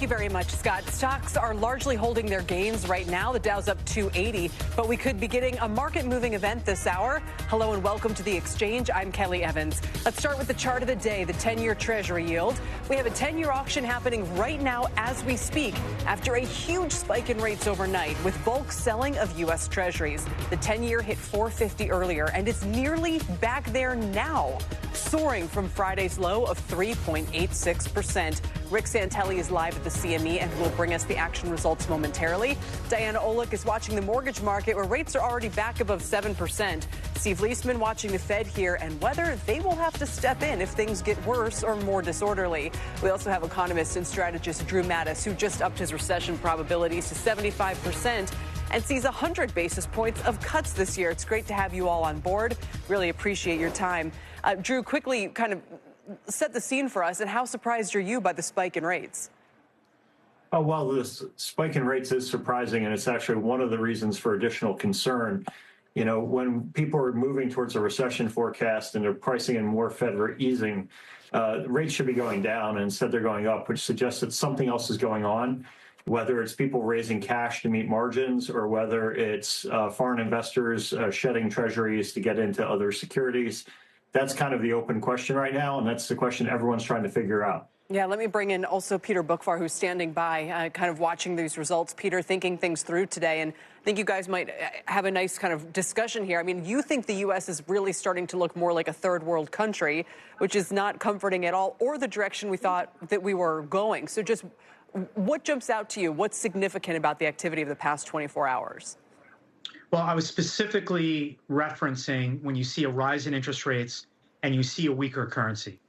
you very much, Scott. Stocks are largely holding their gains right now. The Dow's up 280, but we could be getting a market-moving event this hour. Hello and welcome to the Exchange. I'm Kelly Evans. Let's start with the chart of the day, the 10-year Treasury yield. We have a 10-year auction happening right now as we speak after a huge spike in rates overnight with bulk selling of U.S. Treasuries. The 10-year hit 450 earlier, and it's nearly back there now, soaring from Friday's low of 3.86%. Rick Santelli is live at the CME and will bring us the action results momentarily. Diana Olick is watching the mortgage market where rates are already back above 7%. Steve Leisman watching the Fed here and whether they will have to step in if things get worse or more disorderly. We also have economist and strategist Drew Mattis, who just upped his recession probabilities to 75% and sees 100 basis points of cuts this year. It's great to have you all on board. Really appreciate your time. Drew, quickly kind of set the scene for us, and how surprised are you by the spike in rates? Oh, well, this spike in rates is surprising, and it's actually one of the reasons for additional concern. You know, when people are moving towards a recession forecast and they're pricing in more Fed easing, rates should be going down, and instead they're going up, which suggests that something else is going on, whether it's people raising cash to meet margins or whether it's foreign investors shedding treasuries to get into other securities. That's kind of the open question right now, and that's the question everyone's trying to figure out. Yeah, let me bring in also Peter Bookvar, who's standing by, kind of watching these results. Peter, thinking things through today, and I think you guys might have a nice kind of discussion here. I mean, you think the U.S. is really starting to look more like a third world country, which is not comforting at all, or the direction we thought that we were going. So just what jumps out to you? What's significant about the activity of the past 24 hours? Well, I was specifically referencing when you see a rise in interest rates and you see a weaker currency.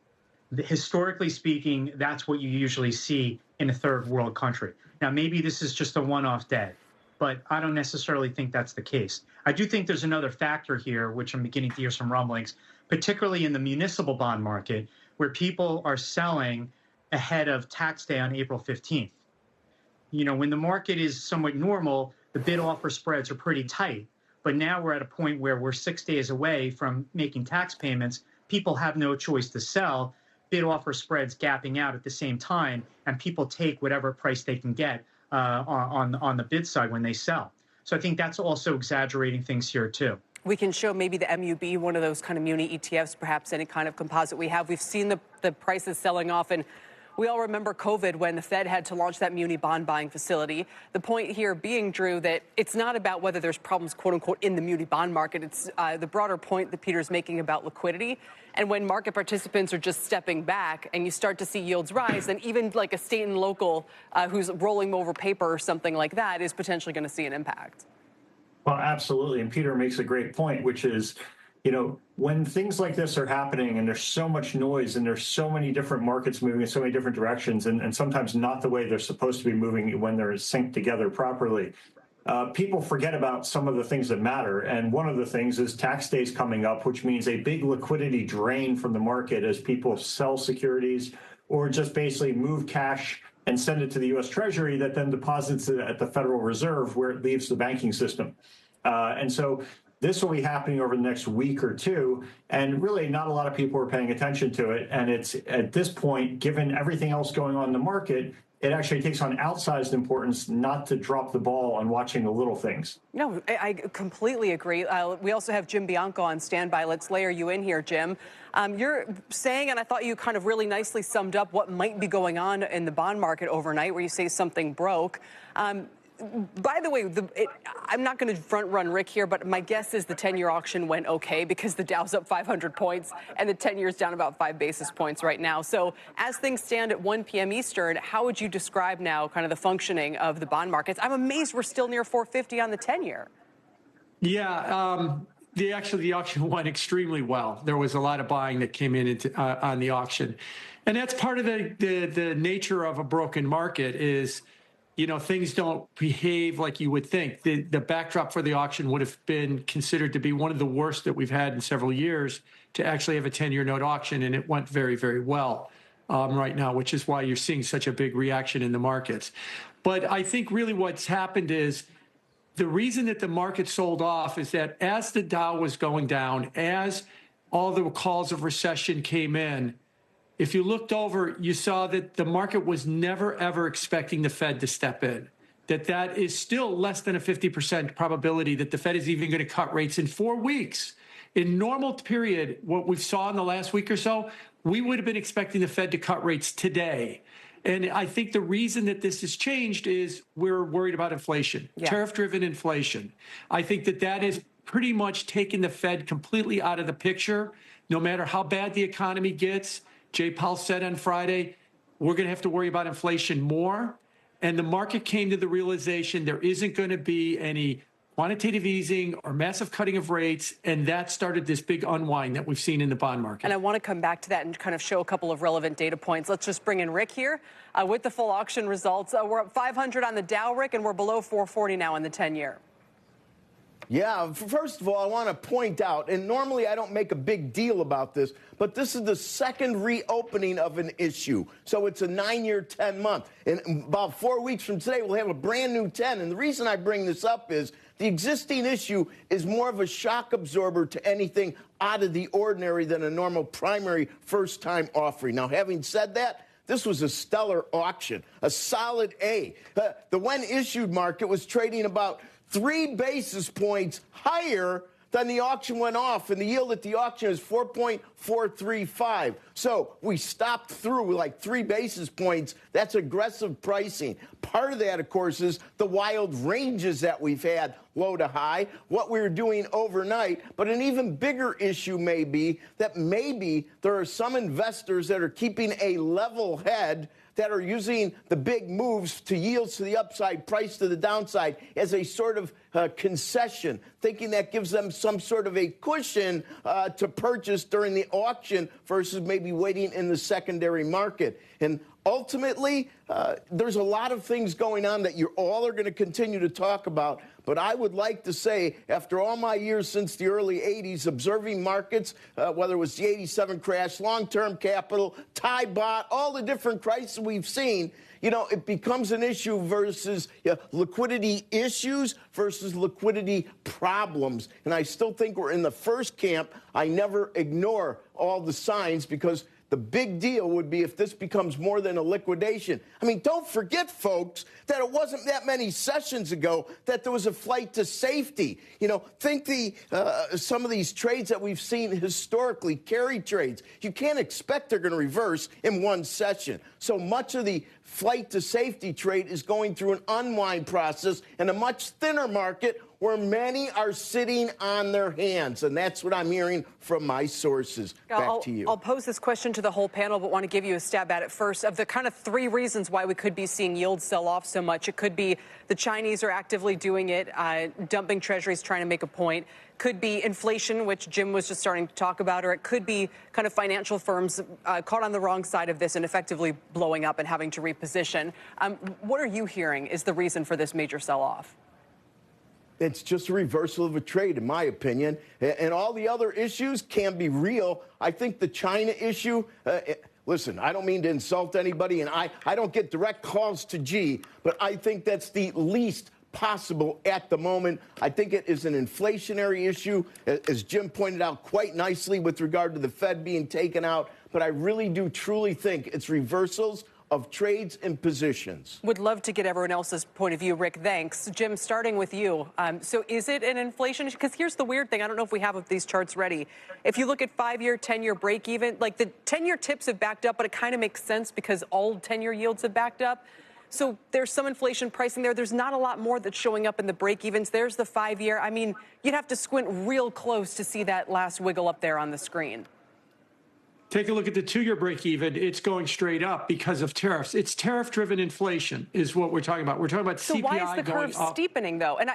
Historically speaking, that's what you usually see in a third world country. Now, maybe this is just a one-off day, but I don't necessarily think that's the case. I do think there's another factor here, which I'm beginning to hear some rumblings, particularly in the municipal bond market, where people are selling ahead of tax day on April 15th. You know, when the market is somewhat normal, the bid-offer spreads are pretty tight. But now we're at a point where we're 6 days away from making tax payments. People have no choice to sell. Bid-offer spreads gapping out at the same time, and people take whatever price they can get on the bid side when they sell. So I think that's also exaggerating things here, too. We can show maybe the MUB, one of those kind of muni ETFs, perhaps any kind of composite we have. We've seen the prices selling off, and we all remember COVID when the Fed had to launch that muni bond buying facility. The point here being, Drew, that it's not about whether there's problems, quote unquote, in the muni bond market. It's the broader point that Peter's making about liquidity. And when market participants are just stepping back and you start to see yields rise, then even like a state and local who's rolling over paper or something like that is potentially going to see an impact. Well, absolutely. And Peter makes a great point, which is, you know, when things like this are happening and there's so much noise and there's so many different markets moving in so many different directions and sometimes not the way they're supposed to be moving when they're synced together properly, people forget about some of the things that matter. And one of the things is tax days coming up, which means a big liquidity drain from the market as people sell securities or just basically move cash and send it to the U.S. Treasury that then deposits it at the Federal Reserve where it leaves the banking system. And so this will be happening over the next week or two, and really not a lot of people are paying attention to it. And it's at this point, given everything else going on in the market, it actually takes on outsized importance not to drop the ball on watching the little things. No, I completely agree. We also have Jim Bianco on standby. Let's layer you in here, Jim. You're saying, and I thought you kind of really nicely summed up what might be going on in the bond market overnight, where you say something broke. By the way, I'm not going to front run Rick here, but my guess is the 10-year auction went okay because the Dow's up 500 points and the 10-year's down about 5 basis points right now. So as things stand at 1 p.m. Eastern, how would you describe now kind of the functioning of the bond markets? I'm amazed we're still near 450 on the 10-year. Yeah, the auction went extremely well. There was a lot of buying that came in on the auction. And that's part of the nature of a broken market is, you know, things don't behave like you would think. The backdrop for the auction would have been considered to be one of the worst that we've had in several years to actually have a 10-year note auction, and it went very, very well right now, which is why you're seeing such a big reaction in the markets. But I think really what's happened is the reason that the market sold off is that as the Dow was going down, as all the calls of recession came in, if you looked over, you saw that the market was never, ever expecting the Fed to step in. That is still less than a 50% probability that the Fed is even going to cut rates in 4 weeks. In normal period, what we saw in the last week or so, we would have been expecting the Fed to cut rates today. And I think the reason that this has changed is we're worried about inflation, tariff-driven inflation. I think that has pretty much taken the Fed completely out of the picture. No matter how bad the economy gets, Jay Powell said on Friday, we're going to have to worry about inflation more. And the market came to the realization there isn't going to be any quantitative easing or massive cutting of rates, and that started this big unwind that we've seen in the bond market. And I want to come back to that and kind of show a couple of relevant data points. Let's just bring in Rick here with the full auction results. We're up 500 on the Dow, Rick, and we're below 440 now in the 10-year. Yeah, first of all, I want to point out, and normally I don't make a big deal about this, but this is the second reopening of an issue. So it's a 9-year, 10-month. And about 4 weeks from today, we'll have a brand new 10. And the reason I bring this up is the existing issue is more of a shock absorber to anything out of the ordinary than a normal primary first-time offering. Now, having said that, this was a stellar auction, a solid A. The when-issued market was trading about 3 basis points higher than the auction went off, and the yield at the auction is 4.435. So we stopped through like 3 basis points. That's aggressive pricing. Part of that, of course, is the wild ranges that we've had, low to high, what we were doing overnight. But an even bigger issue may be that maybe there are some investors that are keeping a level head, that are using the big moves to yields to the upside, price to the downside as a sort of concession, thinking that gives them some sort of a cushion to purchase during the auction versus maybe waiting in the secondary market. And ultimately, there's a lot of things going on that you all are going to continue to talk about. But I would like to say, after all my years since the early 80s, observing markets, whether it was the 87 crash, long-term capital, Thai baht, all the different crises we've seen, you know, it becomes an issue versus liquidity issues versus liquidity problems. And I still think we're in the first camp. I never ignore all the signs because the big deal would be if this becomes more than a liquidation. I mean, don't forget, folks, that it wasn't that many sessions ago that there was a flight to safety. You know, think some of these trades that we've seen historically, carry trades. You can't expect they're going to reverse in one session. So much of the flight to safety trade is going through an unwind process in a much thinner market where many are sitting on their hands. And that's what I'm hearing from my sources. Back to you. I'll pose this question to the whole panel, but want to give you a stab at it first. Of the kind of 3 reasons why we could be seeing yields sell off so much, it could be the Chinese are actively doing it, dumping treasuries, trying to make a point. Could be inflation, which Jim was just starting to talk about, or it could be kind of financial firms caught on the wrong side of this and effectively blowing up and having to reposition. What are you hearing is the reason for this major sell-off? It's just a reversal of a trade, in my opinion. And all the other issues can be real. I think the China issue, listen, I don't mean to insult anybody, and I don't get direct calls to G, but I think that's the least possible at the moment. I think it is an inflationary issue, as Jim pointed out quite nicely with regard to the Fed being taken out. But I really do truly think it's reversals of trades and positions. Would love to get everyone else's point of view. Rick, thanks. Jim, starting with you. So is it an inflation? Because here's the weird thing. I don't know if we have these charts ready. If you look at 5-year, 10-year break even, like the 10-year tips have backed up, but it kind of makes sense because all 10-year yields have backed up. So there's some inflation pricing there. There's not a lot more that's showing up in the break evens. There's the 5-year. I mean, you'd have to squint real close to see that last wiggle up there on the screen. Take a look at the 2-year break even. It's going straight up because of tariffs. It's tariff-driven inflation is what we're talking about. We're talking about CPI going up. So why is the curve steepening, though? And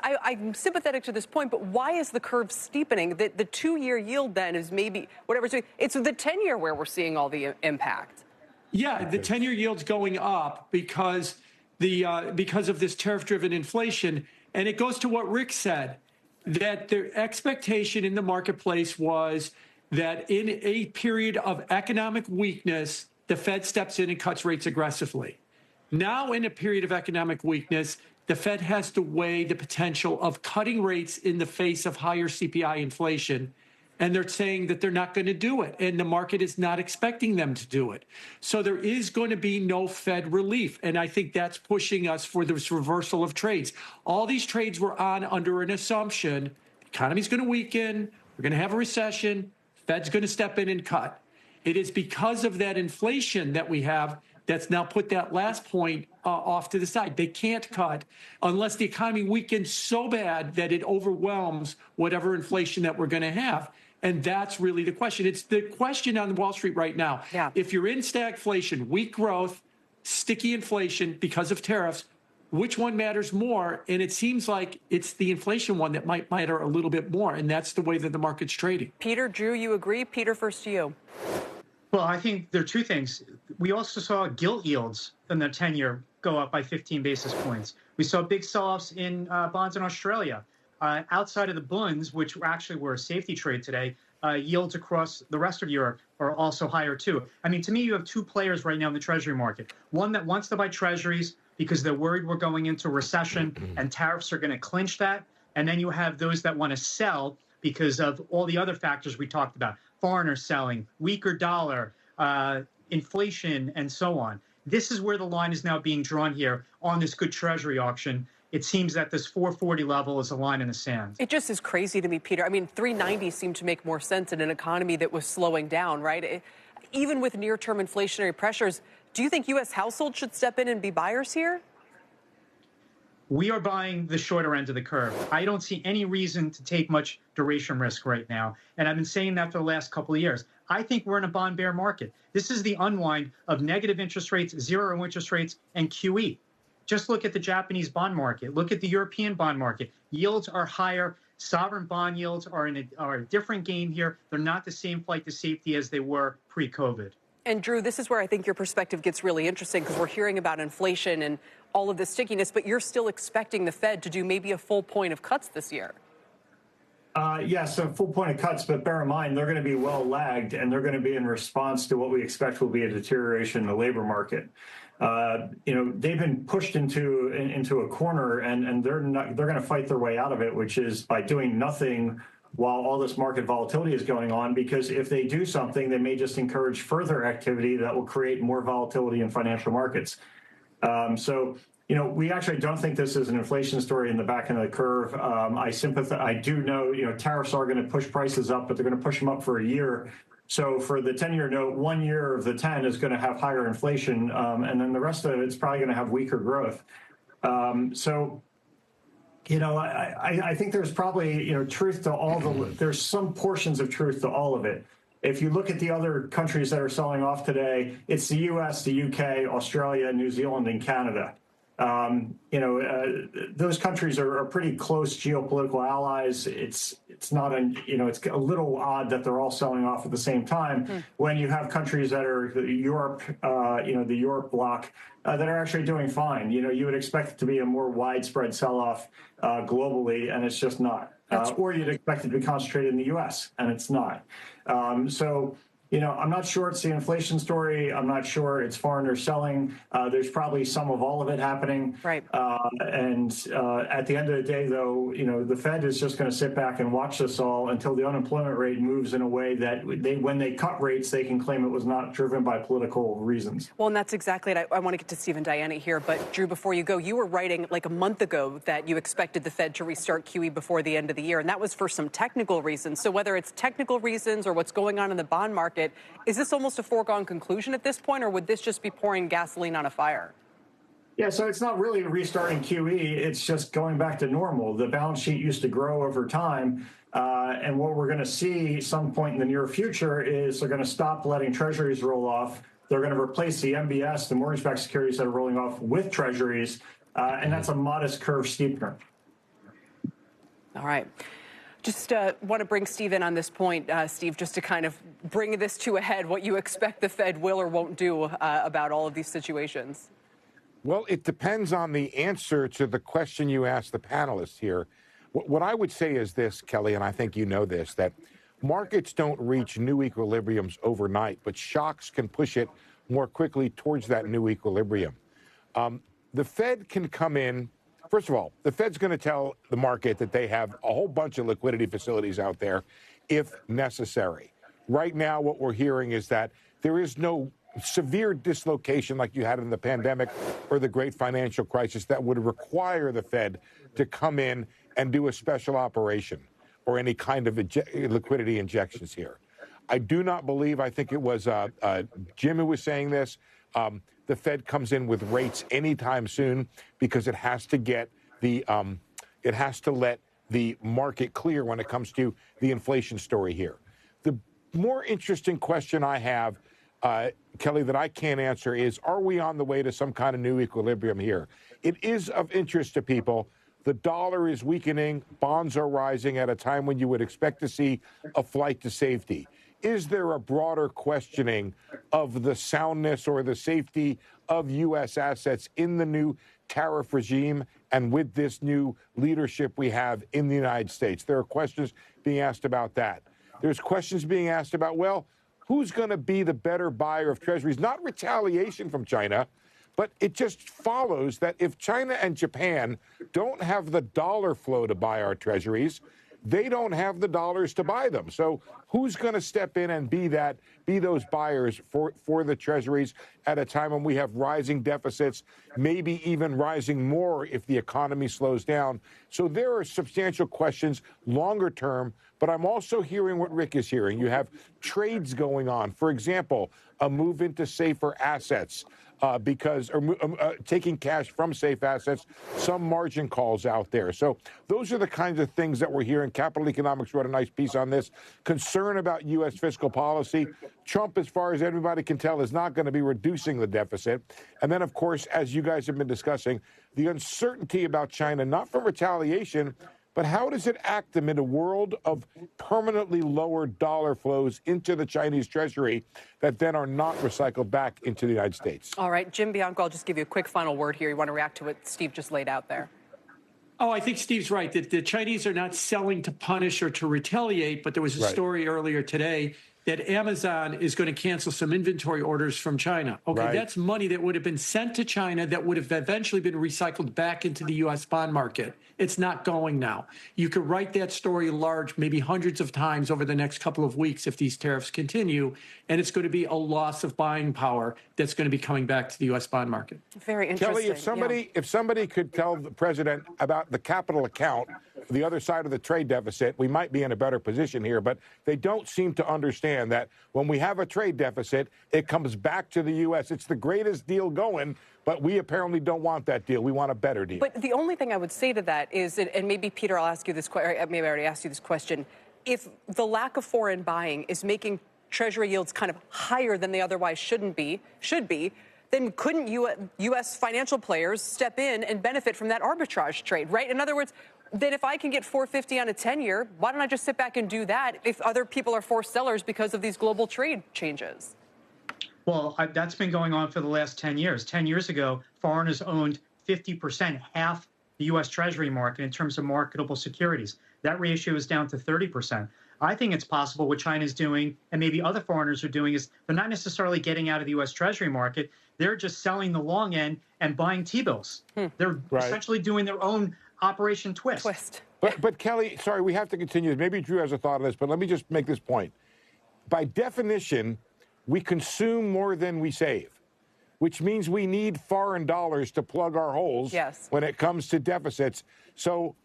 I'm sympathetic to this point, but why is the curve steepening? The 2-year yield then is maybe whatever. It's the 10-year where we're seeing all the impact. Yeah, the 10-year yield's going up because of this tariff-driven inflation. And it goes to what Rick said, that the expectation in the marketplace was that in a period of economic weakness, the Fed steps in and cuts rates aggressively. Now, in a period of economic weakness, the Fed has to weigh the potential of cutting rates in the face of higher CPI inflation. and they're saying that they're not going to do it, and the market is not expecting them to do it. So there is going to be no Fed relief, and I think that's pushing us for this reversal of trades. All these trades were on under an assumption: the economy's going to weaken, we're going to have a recession, Fed's going to step in and cut. It is because of that inflation that we have that's now put that last point off to the side. They can't cut unless the economy weakens so bad that it overwhelms whatever inflation that we're going to have. And that's really the question. It's the question on Wall Street right now. Yeah. If you're in stagflation, weak growth, sticky inflation because of tariffs, which one matters more? And it seems like it's the inflation one that might matter a little bit more. And that's the way that the market's trading. Peter, Drew, you agree? Peter, first to you. Well, I think there are two things. We also saw gilt yields in the 10-year go up by 15 basis points. We saw big sell-offs in bonds in Australia. Outside of the bunds, which actually were a safety trade today, yields across the rest of Europe are also higher too. I mean, to me, you have two players right now in the Treasury market. One that wants to buy Treasuries because they're worried we're going into a recession and tariffs are going to clinch that. And then you have those that want to sell because of all the other factors we talked about: foreigners selling, weaker dollar, inflation, and so on. This is where the line is now being drawn here on this good Treasury auction. It seems that this 440 level is a line in the sand. It just is crazy to me, Peter. I mean, 390 seemed to make more sense in an economy that was slowing down, right? Even with near-term inflationary pressures, do you think U.S. households should step in and be buyers here? We are buying the shorter end of the curve. I don't see any reason to take much duration risk right now. And I've been saying that for the last couple of years. I think we're in a bond bear market. This is the unwind of negative interest rates, zero interest rates, and QE. Just look at the Japanese bond market. Look at the European bond market. Yields are higher. Sovereign bond yields are a different game here. They're not the same flight to safety as they were pre-COVID. And Drew, this is where I think your perspective gets really interesting, because we're hearing about inflation and all of this stickiness, but you're still expecting the Fed to do maybe a full point of cuts this year. Yes, a full point of cuts, but bear in mind, they're going to be well lagged, and they're going to be in response to what we expect will be a deterioration in the labor market. They've been pushed into a corner, and they're going to fight their way out of it, which is by doing nothing while all this market volatility is going on, because if they do something, they may just encourage further activity that will create more volatility in financial markets. We actually don't think this is an inflation story in the back end of the curve. I do know, tariffs are going to push prices up, but they're going to push them up for a year. So for the 10-year note, 1 year of the 10 is going to have higher inflation, and then the rest of it's probably going to have weaker growth. I think there's probably, truth to all there's some portions of truth to all of it. If you look at the other countries that are selling off today, it's the U.S., the U.K., Australia, New Zealand, and Canada. Those countries are pretty close geopolitical allies. It's not it's a little odd that they're all selling off at the same time when you have countries that are Europe, the Europe bloc that are actually doing fine. You would expect it to be a more widespread sell-off globally, and it's just not. Or you'd expect it to be concentrated in the U.S., and it's not. I'm not sure it's the inflation story. I'm not sure it's foreigners selling. There's probably some of all of it happening. Right. At the end of the day, though, the Fed is just going to sit back and watch this all until the unemployment rate moves in a way that when they cut rates, they can claim it was not driven by political reasons. Well, and that's exactly it. I want to get to Steve and Diana here, but Drew, before you go, you were writing like a month ago that you expected the Fed to restart QE before the end of the year, and that was for some technical reasons. So whether it's technical reasons or what's going on in the bond market, is this almost a foregone conclusion at this point, or would this just be pouring gasoline on a fire? Yeah, so it's not really restarting QE. It's just going back to normal. The balance sheet used to grow over time. And what we're going to see some point in the near future is they're going to stop letting treasuries roll off. They're going to replace the MBS, the mortgage-backed securities that are rolling off, with treasuries. And that's a modest curve steepener. All right. Just want to bring Steve in on this point, Steve, just to kind of bring this to a head, what you expect the Fed will or won't do about all of these situations. Well, it depends on the answer to the question you asked the panelists here. What I would say is this, Kelly, and I think you know this, that markets don't reach new equilibriums overnight, but shocks can push it more quickly towards that new equilibrium. The Fed can come in. First of all, the Fed's going to tell the market that they have a whole bunch of liquidity facilities out there. if necessary. Right now, what we're hearing is that there is no severe dislocation like you had in the pandemic or the great financial crisis that would require the Fed to come in and do a special operation or any kind of liquidity injections here. I do not believe, I think it was Jim who was saying this, the Fed comes in with rates anytime soon because it has to get the, it has to let the market clear when it comes to the inflation story here. The more interesting question I have, Kelly, that I can't answer is, are we on the way to some kind of new equilibrium here? It is of interest to people. The dollar is weakening. Bonds are rising at a time when you would expect to see a flight to safety. Is there a broader questioning of the soundness or the safety of U.S. assets in the new tariff regime and with this new leadership we have in the United States? There are questions being asked about that. There's questions being asked about, well, who's going to be the better buyer of treasuries? Not retaliation from China, but it just follows that if China and Japan don't have the dollar flow to buy our treasuries, they don't have the dollars to buy them. So who's going to step in and be those buyers for the treasuries at a time when we have rising deficits, maybe even rising more if the economy slows down? So there are substantial questions longer term, but I'm also hearing what Rick is hearing. You have trades going on. For example, a move into safer assets. Taking cash from safe assets, some margin calls out there. So those are the kinds of things that we're hearing. Capital Economics wrote a nice piece on this. Concern about U.S. fiscal policy. Trump, as far as everybody can tell, is not going to be reducing the deficit. And then, of course, as you guys have been discussing, the uncertainty about China, not from retaliation, but how does it act amid a world of permanently lower dollar flows into the Chinese treasury that then are not recycled back into the United States? All right, Jim Bianco, I'll just give you a quick final word here. You want to react to what Steve just laid out there? Oh, I think Steve's right that the Chinese are not selling to punish or to retaliate, but there was a story earlier today that Amazon is going to cancel some inventory orders from China. Okay, that's money that would have been sent to China that would have eventually been recycled back into the U.S. bond market. It's not going now. You could write that story large, maybe hundreds of times over the next couple of weeks if these tariffs continue, and it's going to be a loss of buying power that's going to be coming back to the U.S. bond market. Very interesting. Kelly, if somebody could tell the president about the capital account, the other side of the trade deficit, we might be in a better position here, but they don't seem to understand that when we have a trade deficit, it comes back to the U.S. It's the greatest deal going, but we apparently don't want that deal. We want a better deal. But the only thing I would say to that is, and maybe, Peter, I'll ask you this question, maybe I already asked you this question, if the lack of foreign buying is making Treasury yields kind of higher than they otherwise should be, then couldn't U.S. financial players step in and benefit from that arbitrage trade, right? In other words, then if I can get 450 on a 10-year, why don't I just sit back and do that if other people are forced sellers because of these global trade changes? Well, that's been going on for the last 10 years. 10 years ago, foreigners owned 50%, half the U.S. Treasury market in terms of marketable securities. That ratio is down to 30%. I think it's possible what China's doing, and maybe other foreigners are doing, is they're not necessarily getting out of the U.S. Treasury market. They're just selling the long end and buying T-bills. They're essentially doing their own Operation Twist. But Kelly, sorry, we have to continue. Maybe Drew has a thought on this, but let me just make this point. By definition, we consume more than we save, which means we need foreign dollars to plug our holes when it comes to deficits. So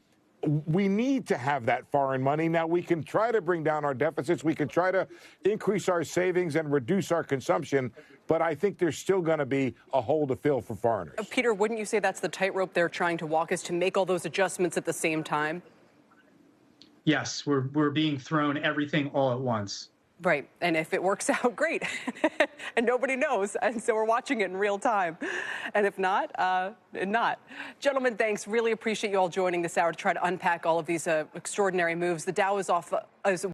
we need to have that foreign money. Now, we can try to bring down our deficits. We can try to increase our savings and reduce our consumption. But I think there's still going to be a hole to fill for foreigners. Peter, wouldn't you say that's the tightrope they're trying to walk, is to make all those adjustments at the same time? Yes, we're being thrown everything all at once. Right. And if it works out, great. And nobody knows. And so we're watching it in real time. And if not, not. Gentlemen, thanks. Really appreciate you all joining this hour to try to unpack all of these extraordinary moves. The Dow is off.